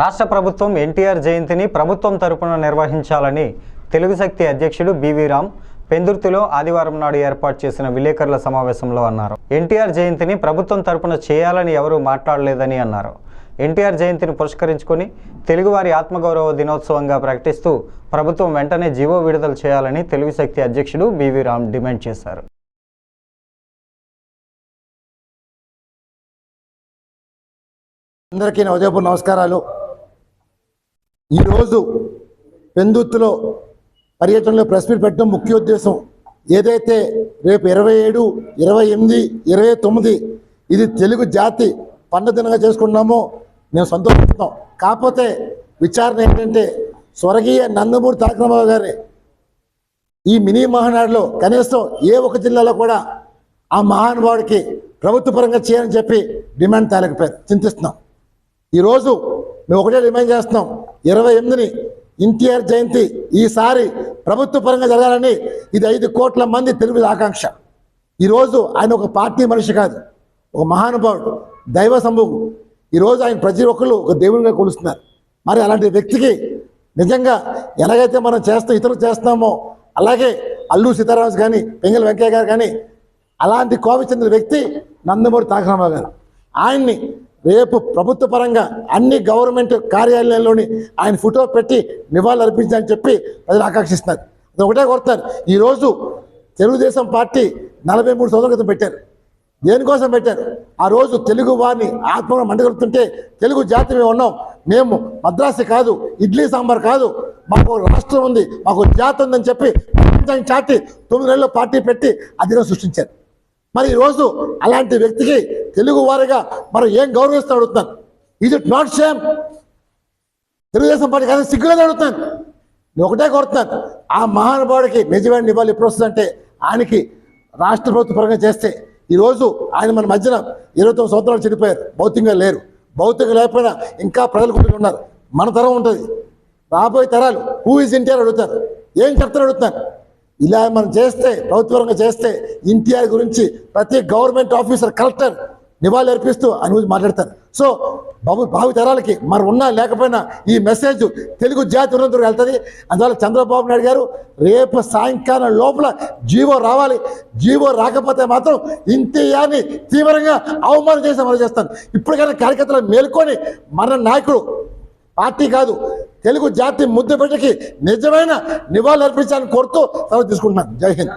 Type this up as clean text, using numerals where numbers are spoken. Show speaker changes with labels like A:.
A: రాష్ట్ర ప్రభుత్వం ఎన్టీఆర్ జయంతిని ప్రభుత్వం తరపున నిర్వహించాలని తెలుగు శక్తి అధ్యక్షుడు బివి రామ్ పెందుర్తిలో ఆదివారం నాడు ఏర్పాటు చేసిన విలేకరుల సమావేశంలో అన్నారు. ఎన్టీఆర్ జయంతిని ప్రభుత్వం తరపున చేయాలని ఎవరూ మాట్లాడలేదని అన్నారు. ఎన్టీఆర్ జయంతిని పురస్కరించుకొని తెలుగువారి ఆత్మగౌరవ దినోత్సవంగా ప్రకటిస్తూ ప్రభుత్వం వెంటనే జీవో విడుదల చేయాలని తెలుగు శక్తి అధ్యక్షుడు బివి రామ్ డిమాండ్ చేశారు.
B: అందరికీ నా ఉదయపూర్ నమస్కారాలు. ఈరోజు పెందుర్తిలో పర్యటనలో ప్రెస్ మీట్ పెట్టడం ముఖ్య ఉద్దేశం ఏదైతే రేపు 27, 28, 29 ఇది తెలుగు జాతి పండుగ దినంగా చేసుకున్నామో మేము సంతోషిస్తున్నాం. కాకపోతే విచారణ ఏంటంటే స్వర్గీయ నందమూరి తారక రామారావు గారి ఈ మినీ మహానాడులో కనీసం ఏ ఒక జిల్లాలో కూడా ఆ మహానుభావుడికి ప్రభుత్వ పరంగా చేయాలని చెప్పి డిమాండ్ తేలేకపోయారు. చింతిస్తున్నాం. ఈరోజు మేము ఒకటే డిమాండ్ చేస్తున్నాం, 28ని ఎన్టీఆర్ జయంతి ఈసారి ప్రభుత్వ పరంగా జరగాలని ఇది 5 కోట్ల మంది తెలుగు ఆకాంక్ష. ఈరోజు ఆయన ఒక పార్టీ మనిషి కాదు, ఒక మహానుభావుడు, దైవ సంభవం. ఈరోజు ఆయన ప్రతి ఒక్కరు ఒక దేవునిగా కొలుస్తున్నారు. మరి అలాంటి వ్యక్తికి నిజంగా ఎలాగైతే మనం ఇతరులు చేస్తున్నామో అలాగే అల్లూరి సీతారామరాజు కానీ పెంగళ వెంకయ్య గారు కానీ అలాంటి కోపం చెందిన వ్యక్తి నందమూరి తారక రామారావు గారు. ఆయన్ని రేపు ప్రభుత్వ పరంగా అన్ని గవర్నమెంట్ కార్యాలయాల్లోని ఆయన ఫోటో పెట్టి నివాళులు అర్పించాలని చెప్పి ప్రజలు ఆకాంక్షిస్తున్నారు. అది ఒకటే కోరుతున్నారు. ఈరోజు తెలుగుదేశం పార్టీ 43 సంవత్సరాల క్రితం పెట్టారు. దేనికోసం పెట్టారు? ఆ రోజు తెలుగు వారిని ఆత్మగా మండగలుగుతుంటే తెలుగు జాతి మేము ఉన్నాం, మేము మద్రాసు కాదు, ఇడ్లీ సాంబార్ కాదు, మాకు రాష్ట్రం ఉంది, మాకు జాతి ఉందని చెప్పి ప్రపంచాన్ని చాటి 9 నెలల్లో పార్టీ పెట్టి అధికారం సృష్టించారు. మరి ఈరోజు అలాంటి వ్యక్తికి తెలుగు వారిగా మనం ఏం గౌరవిస్తూ అడుగుతున్నాను. Is it not shame? Telugu Desam party కానీ సిగ్గులేదు అడుగుతాను. నేను ఒకటే కోరుతున్నాను, ఆ మహానుభావుడికి నిజమైన నివాళులు ఎప్పుడు వస్తుందంటే ఆయనకి రాష్ట్ర ప్రభుత్వ పరంగా చేస్తే. ఈరోజు ఆయన మన మధ్యన 29 సంవత్సరాలు చనిపోయారు, భౌతికంగా లేరు. భౌతికంగా లేకపోయినా ఇంకా ప్రజలు కూడా ఉన్నారు. మన తరం ఉంటుంది, రాబోయే తరాలు హూ ఈజ్ ఎన్టీఆర్ అడుగుతారు, ఏం చెప్తారు అడుగుతాను. ఇలా మనం చేస్తే ప్రభుత్వపరంగా చేస్తే ఎన్టీఆర్ గురించి ప్రతి గవర్నమెంట్ ఆఫీసర్, కలెక్టర్ నివాళులు అర్పిస్తూ ఆయన గురించి మాట్లాడతారు. సో భావి తరాలకి మరి ఉన్నా లేకపోయినా ఈ మెసేజ్ తెలుగు జాతి ఉన్నందుకు వెళ్తుంది. అందువల్ల చంద్రబాబు నాయుడు గారు రేపు సాయంకాలం లోపల జీవో రావాలి. జీవో రాకపోతే మాత్రం ఇంటియాన్ని తీవ్రంగా అవమానం చేసి అమలు చేస్తాను. ఇప్పటికైనా కార్యకర్తలు మేల్కొని మన నాయకుడు పార్టీ కాదు తెలుగు జాతి ముద్దు బిడ్డకి నిజమైన నివాళులు అర్పించాలని కోరుతూ సెలవు తీసుకుంటున్నాను. జై హింద్.